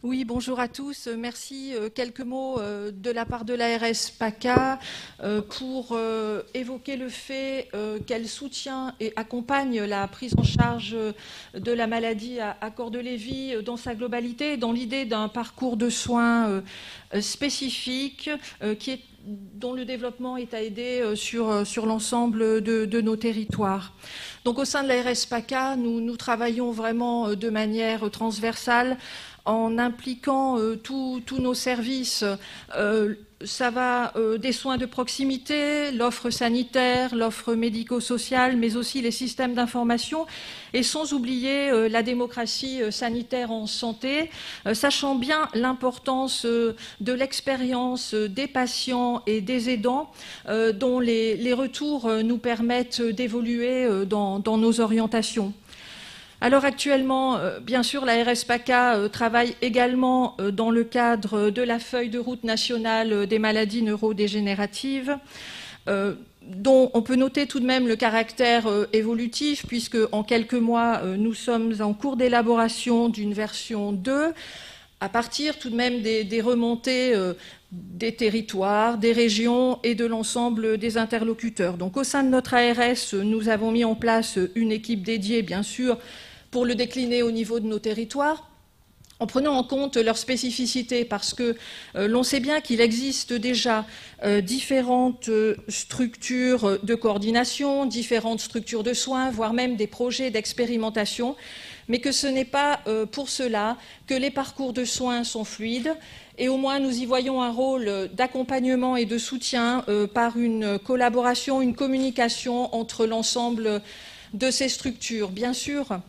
Oui, bonjour à tous. Merci. Quelques mots de la part de l'ARS PACA pour évoquer le fait qu'elle soutient et accompagne la prise en charge de la maladie à Cordes-Lévy dans sa globalité, dans l'idée d'un parcours de soins spécifique dont le développement est à aider sur l'ensemble de nos territoires. Donc au sein de l'ARS PACA, nous travaillons vraiment de manière transversale en impliquant tous nos services. Ça va des soins de proximité, l'offre sanitaire, l'offre médico-sociale, mais aussi les systèmes d'information, et sans oublier la démocratie sanitaire en santé, sachant bien l'importance de l'expérience des patients et des aidants, dont les retours nous permettent d'évoluer dans nos orientations. Alors actuellement, bien sûr, la RS PACA travaille également dans le cadre de la feuille de route nationale des maladies neurodégénératives, dont on peut noter tout de même le caractère évolutif, puisque en quelques mois, nous sommes en cours d'élaboration d'une version 2, à partir tout de même des remontées des territoires, des régions et de l'ensemble des interlocuteurs. Donc au sein de notre ARS, nous avons mis en place une équipe dédiée, bien sûr, pour le décliner au niveau de nos territoires, en prenant en compte leurs spécificités, parce que l'on sait bien qu'il existe déjà différentes structures de coordination, différentes structures de soins, voire même des projets d'expérimentation, mais que ce n'est pas pour cela que les parcours de soins sont fluides. Et au moins, nous y voyons un rôle d'accompagnement et de soutien par une collaboration, une communication entre l'ensemble de ces structures. Bien sûr,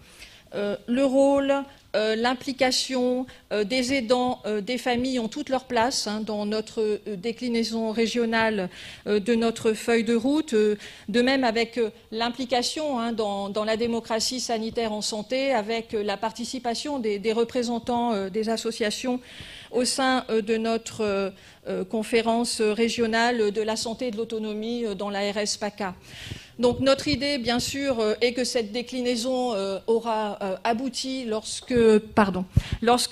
le rôle, l'implication des aidants, des familles ont toute leur place dans notre déclinaison régionale de notre feuille de route, de même avec l'implication dans la démocratie sanitaire en santé, avec la participation des représentants des associations au sein de notre conférence régionale de la santé et de l'autonomie dans la RS PACA. Donc notre idée, bien sûr, est que cette déclinaison aura abouti lorsque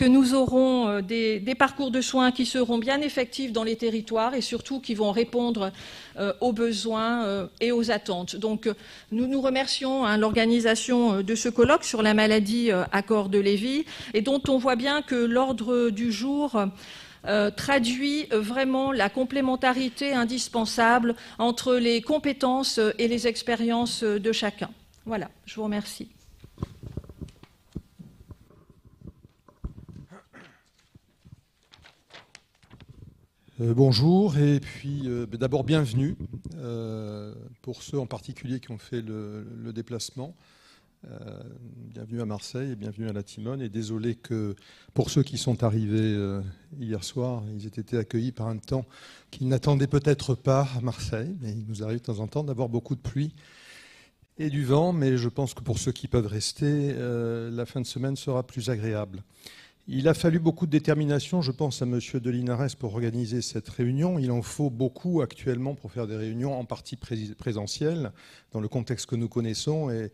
nous aurons des parcours de soins qui seront bien effectifs dans les territoires et surtout qui vont répondre aux besoins et aux attentes. Donc nous nous remercions l'organisation de ce colloque sur la maladie à Cordes-Lévy, et dont on voit bien que l'ordre du jour traduit vraiment la complémentarité indispensable entre les compétences et les expériences de chacun. Voilà, je vous remercie. Bonjour, et puis d'abord bienvenue pour ceux en particulier qui ont fait le déplacement. Bienvenue à Marseille et bienvenue à la Timone, et désolé que pour ceux qui sont arrivés hier soir, ils aient été accueillis par un temps qu'ils n'attendaient peut-être pas à Marseille, mais il nous arrive de temps en temps d'avoir beaucoup de pluie et du vent, mais je pense que pour ceux qui peuvent rester, la fin de semaine sera plus agréable. Il a fallu beaucoup de détermination, je pense à M. de Linares, pour organiser cette réunion. Il en faut beaucoup actuellement pour faire des réunions en partie présentielles dans le contexte que nous connaissons, et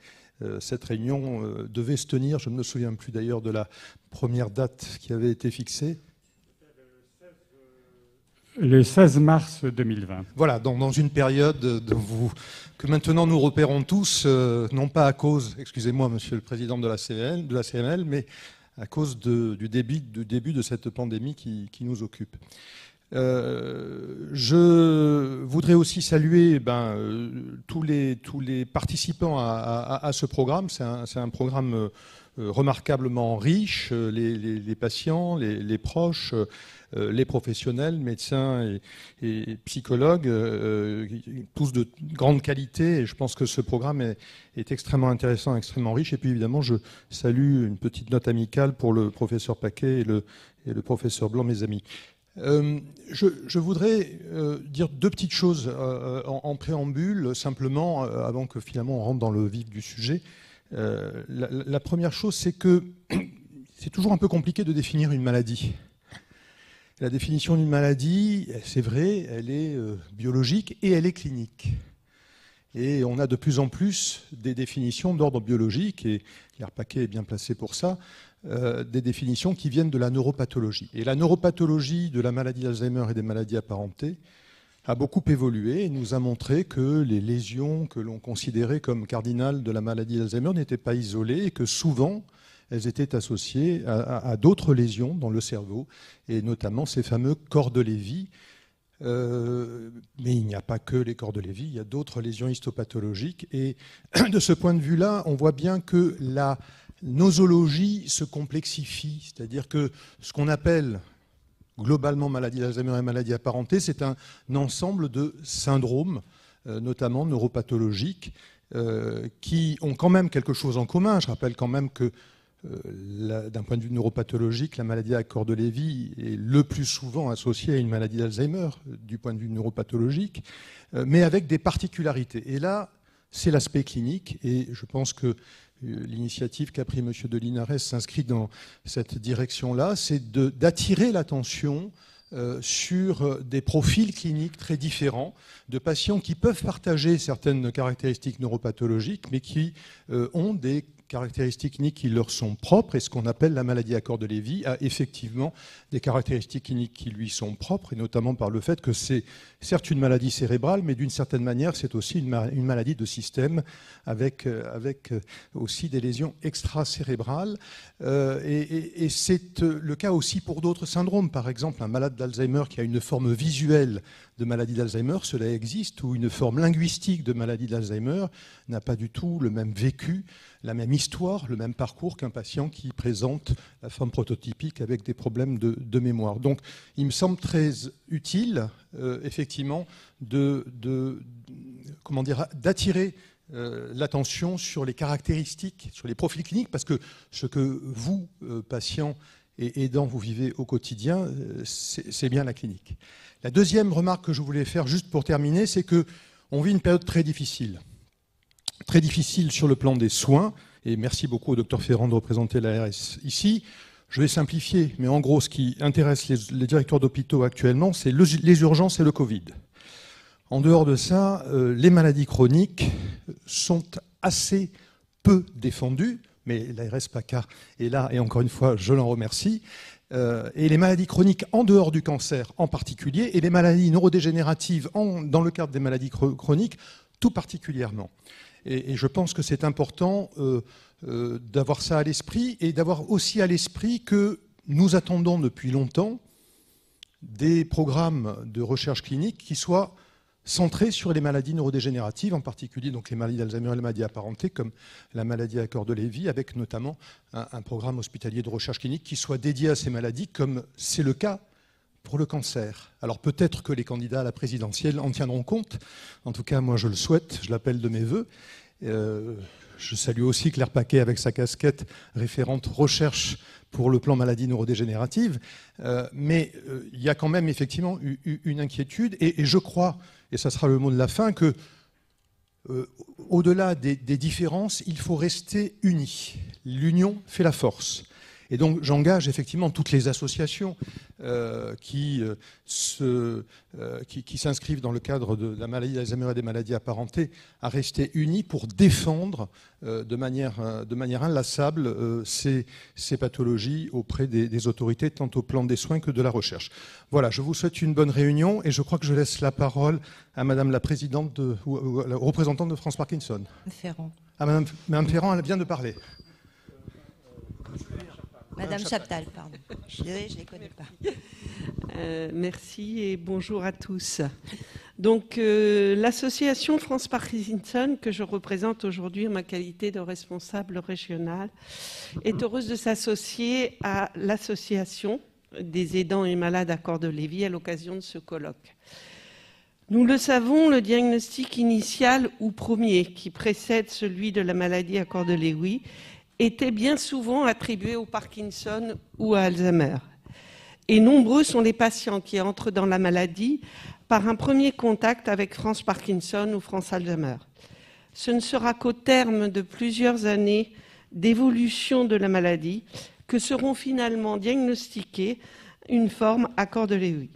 cette réunion devait se tenir, je ne me souviens plus d'ailleurs de la première date qui avait été fixée. Le 16 mars 2020. Voilà, donc dans une période que maintenant nous repérons tous, non pas à cause, excusez-moi monsieur le président de la CML, mais à cause du début de cette pandémie qui nous occupe. Je voudrais aussi saluer tous les participants à ce programme. C'est un programme remarquablement riche. Les patients, les proches, les professionnels, médecins et psychologues, tous de grande qualité. Et je pense que ce programme est extrêmement intéressant, extrêmement riche. Et puis évidemment, je salue une petite note amicale pour le professeur Paquet et le professeur Blanc, mes amis. Je voudrais dire deux petites choses en préambule, simplement, avant que finalement on rentre dans le vif du sujet. La première chose, c'est que c'est toujours un peu compliqué de définir une maladie. La définition d'une maladie, c'est vrai, elle est biologique et elle est clinique. Et on a de plus en plus des définitions d'ordre biologique, et Claire Paquet est bien placée pour ça, des définitions qui viennent de la neuropathologie. Et la neuropathologie de la maladie d'Alzheimer et des maladies apparentées a beaucoup évolué et nous a montré que les lésions que l'on considérait comme cardinales de la maladie d'Alzheimer n'étaient pas isolées et que souvent elles étaient associées à d'autres lésions dans le cerveau, et notamment ces fameux corps de Lévy. Mais il n'y a pas que les corps de Lévy, il y a d'autres lésions histopathologiques. Et de ce point de vue-là, on voit bien que la nosologie se complexifie, c'est-à-dire que ce qu'on appelle globalement maladie d'Alzheimer et maladie apparentée, c'est un ensemble de syndromes, notamment neuropathologiques, qui ont quand même quelque chose en commun. Je rappelle quand même que d'un point de vue neuropathologique, la maladie à corps de Lévy est le plus souvent associée à une maladie d'Alzheimer du point de vue neuropathologique, mais avec des particularités. Et là, c'est l'aspect clinique, et je pense que l'initiative qu'a pris M. de Linares s'inscrit dans cette direction-là, c'est d'attirer l'attention sur des profils cliniques très différents de patients qui peuvent partager certaines caractéristiques neuropathologiques, mais qui ont des caractéristiques cliniques qui leur sont propres, et ce qu'on appelle la maladie à corps de Lévy a effectivement des caractéristiques cliniques qui lui sont propres, et notamment par le fait que c'est certes une maladie cérébrale, mais d'une certaine manière c'est aussi une maladie de système avec aussi des lésions extracérébrales. Et c'est le cas aussi pour d'autres syndromes. Par exemple, un malade d'Alzheimer qui a une forme visuelle de maladie d'Alzheimer, cela existe, ou une forme linguistique de maladie d'Alzheimer n'a pas du tout le même vécu, la même histoire, le même parcours qu'un patient qui présente la forme prototypique avec des problèmes de mémoire. Donc, il me semble très utile, effectivement, d'attirer l'attention sur les caractéristiques, sur les profils cliniques, parce que ce que vous, patients et aidants, vous vivez au quotidien, c'est bien la clinique. La deuxième remarque que je voulais faire, juste pour terminer, c'est qu'on vit une période très difficile sur le plan des soins, et merci beaucoup au Dr Ferrand de représenter l'ARS ici. Je vais simplifier, mais en gros, ce qui intéresse les directeurs d'hôpitaux actuellement, c'est les urgences et le Covid. En dehors de ça, les maladies chroniques sont assez peu défendues, mais l'ARS PACA est là, et encore une fois, je l'en remercie. Et les maladies chroniques en dehors du cancer en particulier, et les maladies neurodégénératives dans le cadre des maladies chroniques tout particulièrement. Et je pense que c'est important d'avoir ça à l'esprit, et d'avoir aussi à l'esprit que nous attendons depuis longtemps des programmes de recherche clinique qui soient centrés sur les maladies neurodégénératives, en particulier donc les maladies d'Alzheimer et les maladies apparentées, comme la maladie à corps de Lévy, avec notamment un programme hospitalier de recherche clinique qui soit dédié à ces maladies, comme c'est le cas pour le cancer. Alors peut-être que les candidats à la présidentielle en tiendront compte. En tout cas, moi je le souhaite, je l'appelle de mes voeux. Je salue aussi Claire Paquet avec sa casquette référente recherche pour le plan maladie neurodégénérative. Mais il y a quand même effectivement une inquiétude, et je crois, et ça sera le mot de la fin, que au-delà des différences, il faut rester unis. L'union fait la force. Et donc j'engage effectivement toutes les associations qui s'inscrivent dans le cadre de la maladie d'Alzheimer et des maladies apparentées à rester unis pour défendre de manière inlassable ces pathologies auprès des autorités, tant au plan des soins que de la recherche. Voilà, je vous souhaite une bonne réunion, et je crois que je laisse la parole à Madame la présidente ou à la représentante de France Parkinson. Ferrand. Ah, Madame Ferrand, elle vient de parler. Madame Chaptal, pardon. Je suis désolée, je ne les connais pas. Merci et bonjour à tous. Donc, l'association France Parkinson, que je représente aujourd'hui en ma qualité de responsable régionale, est heureuse de s'associer à l'association des aidants et malades à corps de Lévy à l'occasion de ce colloque. Nous le savons, le diagnostic initial ou premier qui précède celui de la maladie à corps de Lévy était bien souvent attribué au Parkinson ou à Alzheimer. Et nombreux sont les patients qui entrent dans la maladie par un premier contact avec France Parkinson ou France Alzheimer. Ce ne sera qu'au terme de plusieurs années d'évolution de la maladie que seront finalement diagnostiquées une forme à corps de Lévy.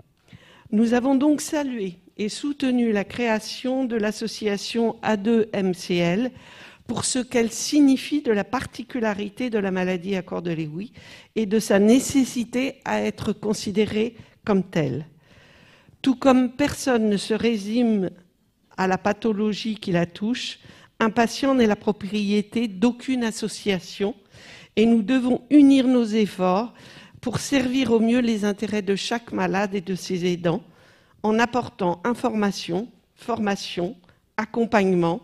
Nous avons donc salué et soutenu la création de l'association A2MCL pour ce qu'elle signifie de la particularité de la maladie à corps de Lewy et de sa nécessité à être considérée comme telle. Tout comme personne ne se résume à la pathologie qui la touche, un patient n'est la propriété d'aucune association et nous devons unir nos efforts pour servir au mieux les intérêts de chaque malade et de ses aidants en apportant information, formation, accompagnement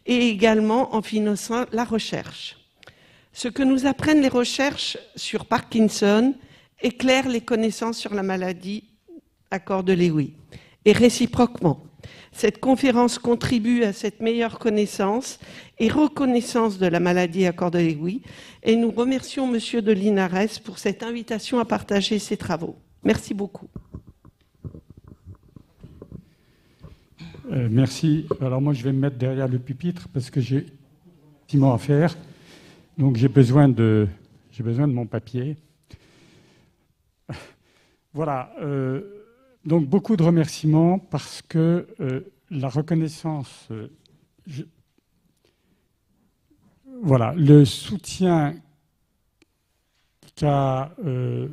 et également en finançant la recherche. Ce que nous apprennent les recherches sur Parkinson éclaire les connaissances sur la maladie à corps de Lewy. Et réciproquement, cette conférence contribue à cette meilleure connaissance et reconnaissance de la maladie à corps de Lewy. Et nous remercions M. de Linares pour cette invitation à partager ses travaux. Merci beaucoup. Merci. Alors moi, je vais me mettre derrière le pupitre parce que j'ai effectivement à faire. Donc j'ai besoin de mon papier. Voilà. Donc beaucoup de remerciements parce que la reconnaissance, voilà, le soutien que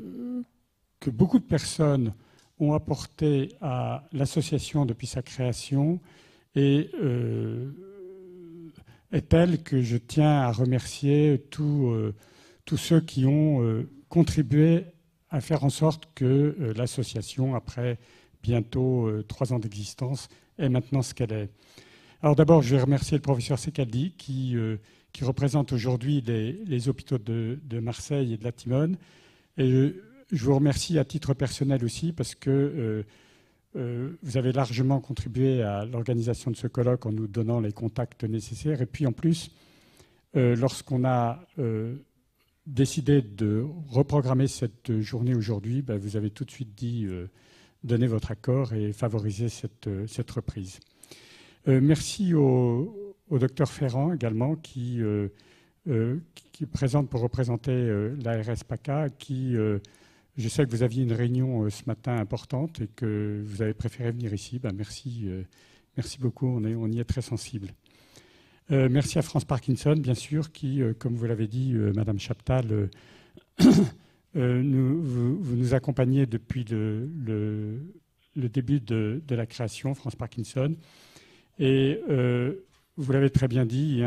beaucoup de personnes ont apporté à l'association depuis sa création est tel que je tiens à remercier tous ceux qui ont contribué à faire en sorte que l'association, après bientôt 3 ans d'existence, est maintenant ce qu'elle est. Alors d'abord, je vais remercier le professeur Secaldi qui représente aujourd'hui les hôpitaux de Marseille et de la Timone. Et je vous remercie à titre personnel aussi parce que vous avez largement contribué à l'organisation de ce colloque en nous donnant les contacts nécessaires. Et puis en plus, lorsqu'on a décidé de reprogrammer cette journée aujourd'hui, vous avez tout de suite dit donner votre accord et favoriser cette reprise. Merci au docteur Ferrand également qui présente pour représenter l'ARS PACA, je sais que vous aviez une réunion ce matin importante et que vous avez préféré venir ici. Merci beaucoup, on y est très sensible. Merci à France Parkinson, bien sûr, qui, comme vous l'avez dit, Madame Chaptal, vous nous accompagnez depuis le début de la création, France Parkinson. Et vous l'avez très bien dit,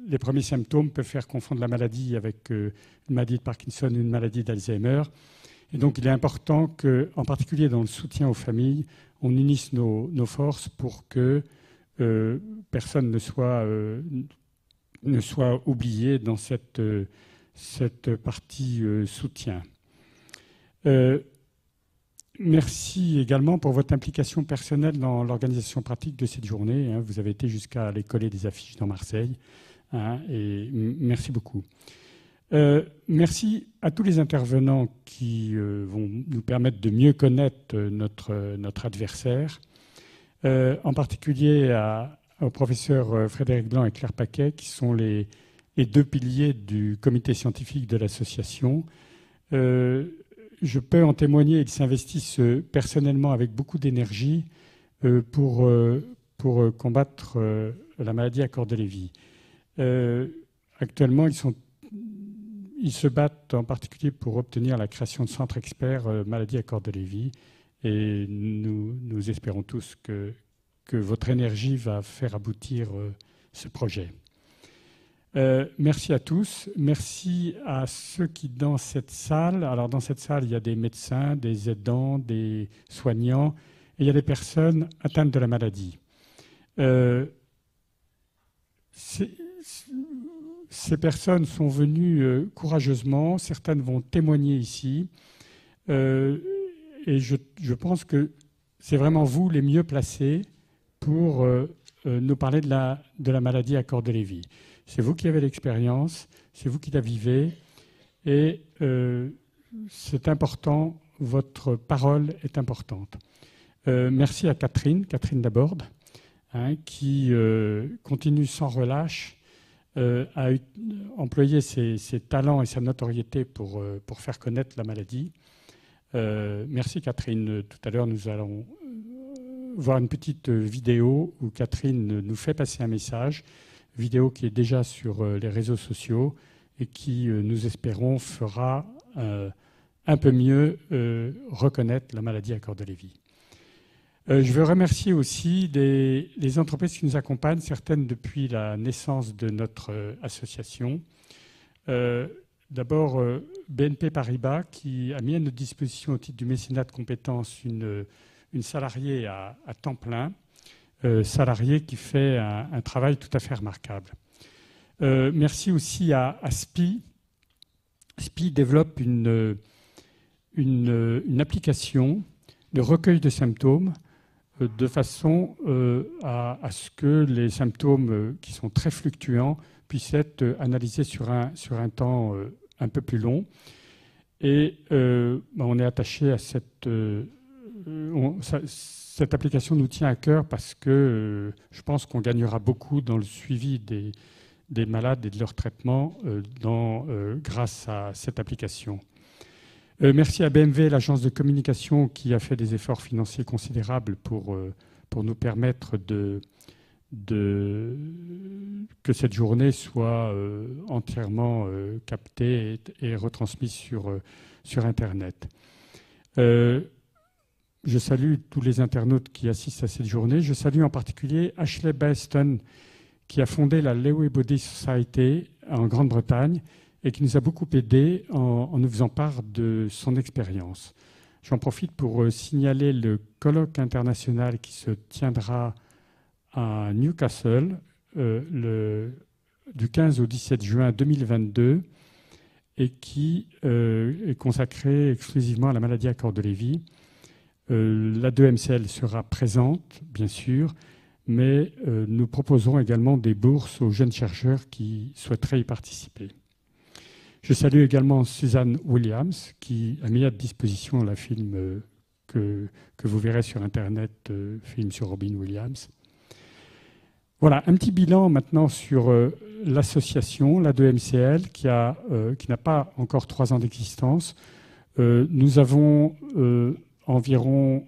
les premiers symptômes peuvent faire confondre la maladie avec une maladie de Parkinson ou une maladie d'Alzheimer. Et donc, il est important que, en particulier dans le soutien aux familles, on unisse nos forces pour que personne ne soit oublié dans cette partie soutien. Merci également pour votre implication personnelle dans l'organisation pratique de cette journée. Vous avez été jusqu'à aller coller des affiches dans Marseille. Et merci beaucoup. Merci à tous les intervenants qui vont nous permettre de mieux connaître notre adversaire. En particulier au professeur Frédéric Blanc et Claire Paquet, qui sont les 2 piliers du comité scientifique de l'association. Je peux en témoigner, ils s'investissent personnellement avec beaucoup d'énergie pour combattre la maladie à corps de Lévy. Actuellement, ils se battent en particulier pour obtenir la création de centres experts maladie à corps de Lévy. Et nous espérons tous que votre énergie va faire aboutir ce projet. Merci à tous. Merci à ceux qui, dans cette salle, alors dans cette salle, il y a des médecins, des aidants, des soignants, et il y a des personnes atteintes de la maladie. Ces personnes sont venues courageusement, certaines vont témoigner ici, et je pense que c'est vraiment vous les mieux placés pour nous parler de la maladie à corps de Lévy. C'est vous qui avez l'expérience, c'est vous qui la vivez, et c'est important, votre parole est importante. Merci à Catherine Laborde, qui continue sans relâche à employer ses talents et sa notoriété pour faire connaître la maladie. Merci Catherine. Tout à l'heure, nous allons voir une petite vidéo où Catherine nous fait passer un message, vidéo qui est déjà sur les réseaux sociaux et qui, nous espérons, fera un peu mieux reconnaître la maladie à corps de Lévy. Je veux remercier aussi les entreprises qui nous accompagnent, certaines depuis la naissance de notre association. D'abord, BNP Paribas, qui a mis à notre disposition au titre du mécénat de compétences une salariée à temps plein, salariée qui fait un travail tout à fait remarquable. Merci aussi à SPI. SPI développe une application de recueil de symptômes de façon à ce que les symptômes qui sont très fluctuants puissent être analysés sur un temps un peu plus long. Et on est attaché à cette application nous tient à cœur parce que je pense qu'on gagnera beaucoup dans le suivi des malades et de leur traitement grâce à cette application. Merci à BMW, l'agence de communication, qui a fait des efforts financiers considérables pour nous permettre que cette journée soit entièrement captée et retransmise sur Internet. Je salue tous les internautes qui assistent à cette journée. Je salue en particulier Ashley Baeston, qui a fondé la Lewy Body Society en Grande-Bretagne et qui nous a beaucoup aidés en nous faisant part de son expérience. J'en profite pour signaler le colloque international qui se tiendra à Newcastle du 15 au 17 juin 2022 et qui est consacré exclusivement à la maladie à corps de Lévy. La 2MCL sera présente, bien sûr, mais nous proposons également des bourses aux jeunes chercheurs qui souhaiteraient y participer. Je salue également Suzanne Williams, qui a mis à disposition la film que vous verrez sur Internet, film sur Robin Williams. Voilà, un petit bilan maintenant sur l'association, la 2MCL, qui n'a pas encore 3 ans d'existence. Nous avons environ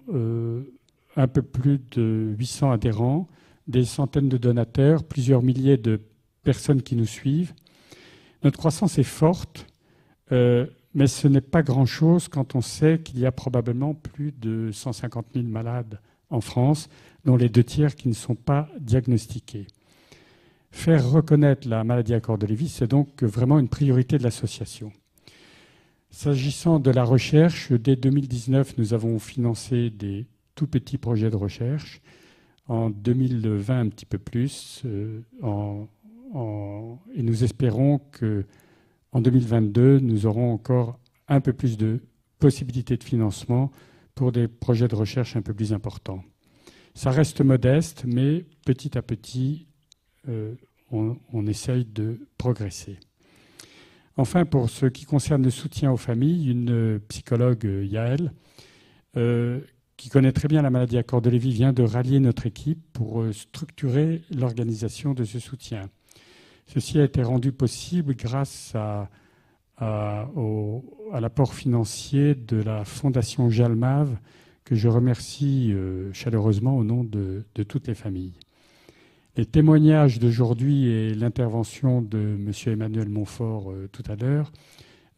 un peu plus de 800 adhérents, des centaines de donateurs, plusieurs milliers de personnes qui nous suivent. Notre croissance est forte, mais ce n'est pas grand-chose quand on sait qu'il y a probablement plus de 150 000 malades en France, dont les 2 tiers qui ne sont pas diagnostiqués. Faire reconnaître la maladie à corps de Lévy, c'est donc vraiment une priorité de l'association. S'agissant de la recherche, dès 2019, nous avons financé des tout petits projets de recherche. En 2020, un petit peu plus. Et nous espérons qu'en 2022, nous aurons encore un peu plus de possibilités de financement pour des projets de recherche un peu plus importants. Ça reste modeste, mais petit à petit, on essaye de progresser. Enfin, pour ce qui concerne le soutien aux familles, une psychologue, Yael, qui connaît très bien la maladie à corps de Lévy, vient de rallier notre équipe pour structurer l'organisation de ce soutien. Ceci a été rendu possible grâce à l'apport financier de la Fondation Jalmave, que je remercie chaleureusement au nom de toutes les familles. Les témoignages d'aujourd'hui et l'intervention de M. Emmanuel Montfort tout à l'heure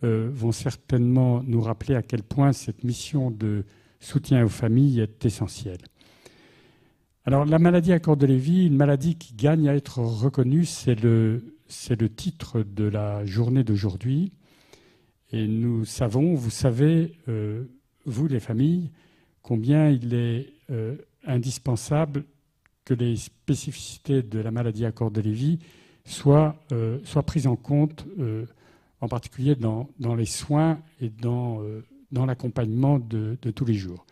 vont certainement nous rappeler à quel point cette mission de soutien aux familles est essentielle. Alors, la maladie à corps de Lévy, une maladie qui gagne à être reconnue, c'est le titre de la journée d'aujourd'hui. Et nous savons, vous savez, vous les familles, combien il est indispensable que les spécificités de la maladie à corps de Lévy soient prises en compte, en particulier dans les soins et dans l'accompagnement de tous les jours.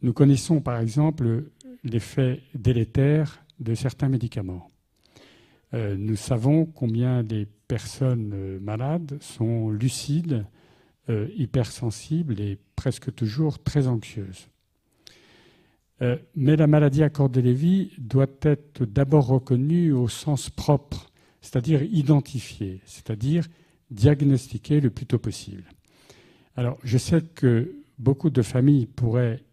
Nous connaissons par exemple l'effet délétère de certains médicaments. Nous savons combien les personnes malades sont lucides, hypersensibles et presque toujours très anxieuses. Mais la maladie à corps de Lévy doit être d'abord reconnue au sens propre, c'est-à-dire identifiée, c'est-à-dire diagnostiquée le plus tôt possible. Alors, je sais que beaucoup de familles pourraient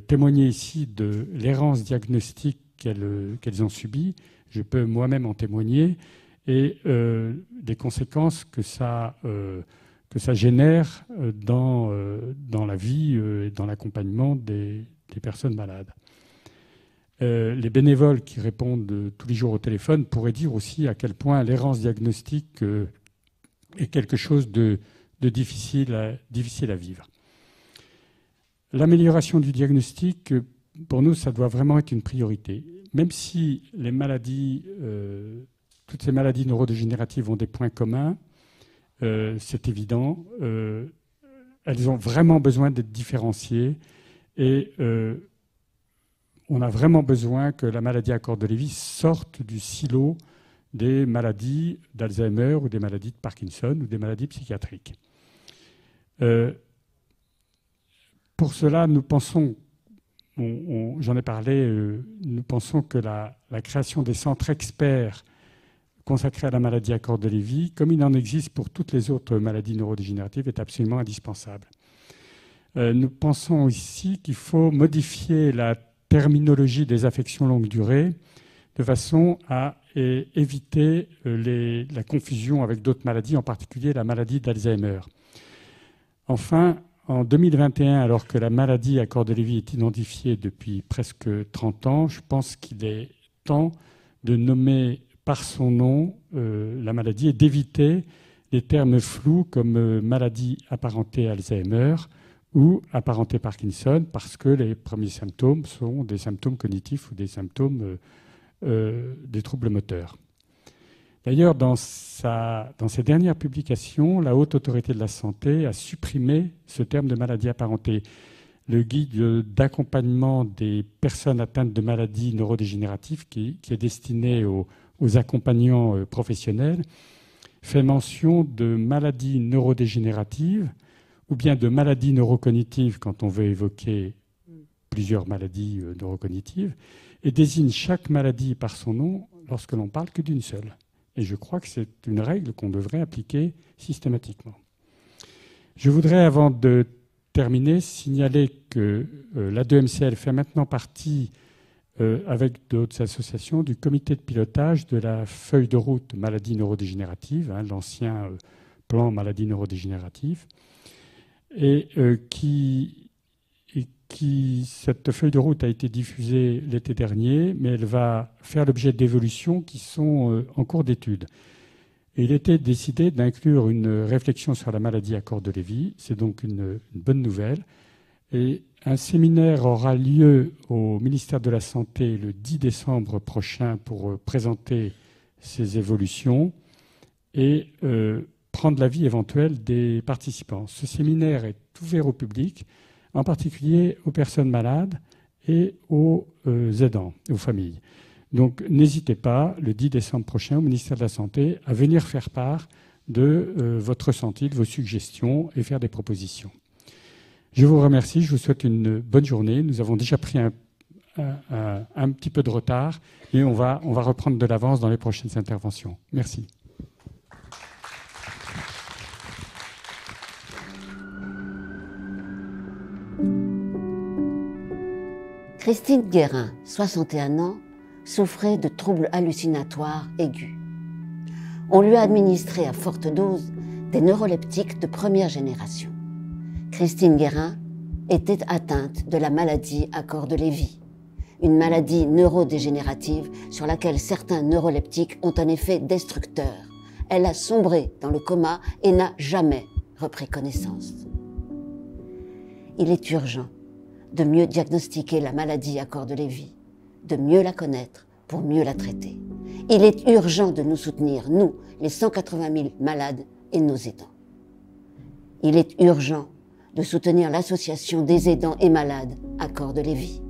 témoigner ici de l'errance diagnostique qu'elles ont subie. Je peux moi-même en témoigner, et des conséquences que ça génère dans la vie et dans l'accompagnement des personnes malades. Les bénévoles qui répondent tous les jours au téléphone pourraient dire aussi à quel point l'errance diagnostique est quelque chose de difficile à vivre. L'amélioration du diagnostic, pour nous, ça doit vraiment être une priorité. Même si les maladies, toutes ces maladies neurodégénératives ont des points communs, c'est évident, elles ont vraiment besoin d'être différenciées, et on a vraiment besoin que la maladie à corps de Lévy sorte du silo des maladies d'Alzheimer ou des maladies de Parkinson ou des maladies psychiatriques. Pour cela, nous pensons, j'en ai parlé, nous pensons que la création des centres experts consacrés à la maladie à corps de Lévy, comme il en existe pour toutes les autres maladies neurodégénératives, est absolument indispensable. Nous pensons aussi qu'il faut modifier la terminologie des affections longue durée de façon à éviter la confusion avec d'autres maladies, en particulier la maladie d'Alzheimer. Enfin, en 2021, alors que la maladie à corps de Lévy est identifiée depuis presque 30 ans, je pense qu'il est temps de nommer par son nom la maladie et d'éviter les termes flous comme maladie apparentée Alzheimer ou apparentée Parkinson, parce que les premiers symptômes sont des symptômes cognitifs ou des symptômes des troubles moteurs. D'ailleurs, dans ses dernières publications, la Haute Autorité de la Santé a supprimé ce terme de maladie apparentée. Le guide d'accompagnement des personnes atteintes de maladies neurodégénératives, qui est destiné aux accompagnants professionnels, fait mention de maladies neurodégénératives ou bien de maladies neurocognitives quand on veut évoquer plusieurs maladies neurocognitives, et désigne chaque maladie par son nom lorsque l'on parle que d'une seule. Et je crois que c'est une règle qu'on devrait appliquer systématiquement. Je voudrais, avant de terminer, signaler que l'A2MCL fait maintenant partie, avec d'autres associations, du comité de pilotage de la feuille de route maladie neurodégénérative, l'ancien plan maladie neurodégénérative, et cette feuille de route a été diffusée l'été dernier, mais elle va faire l'objet d'évolutions qui sont en cours d'étude. Et il était décidé d'inclure une réflexion sur la maladie à corps de Lévy. C'est donc une bonne nouvelle. Et un séminaire aura lieu au ministère de la Santé le 10 décembre prochain pour présenter ces évolutions et prendre l'avis éventuel des participants. Ce séminaire est ouvert au public, en particulier aux personnes malades et aux aidants, aux familles. Donc n'hésitez pas, le 10 décembre prochain, au ministère de la Santé, à venir faire part de votre ressenti, de vos suggestions et faire des propositions. Je vous remercie, je vous souhaite une bonne journée. Nous avons déjà pris un petit peu de retard et on va reprendre de l'avance dans les prochaines interventions. Merci. Christine Guérin, 61 ans, souffrait de troubles hallucinatoires aigus. On lui a administré à forte dose des neuroleptiques de première génération. Christine Guérin était atteinte de la maladie à corps de Lévy, une maladie neurodégénérative sur laquelle certains neuroleptiques ont un effet destructeur. Elle a sombré dans le coma et n'a jamais repris connaissance. Il est urgent de mieux diagnostiquer la maladie à corps de Lévy, de mieux la connaître pour mieux la traiter. Il est urgent de nous soutenir, nous, les 180 000 malades et nos aidants. Il est urgent de soutenir l'association des aidants et malades à corps de Lévy.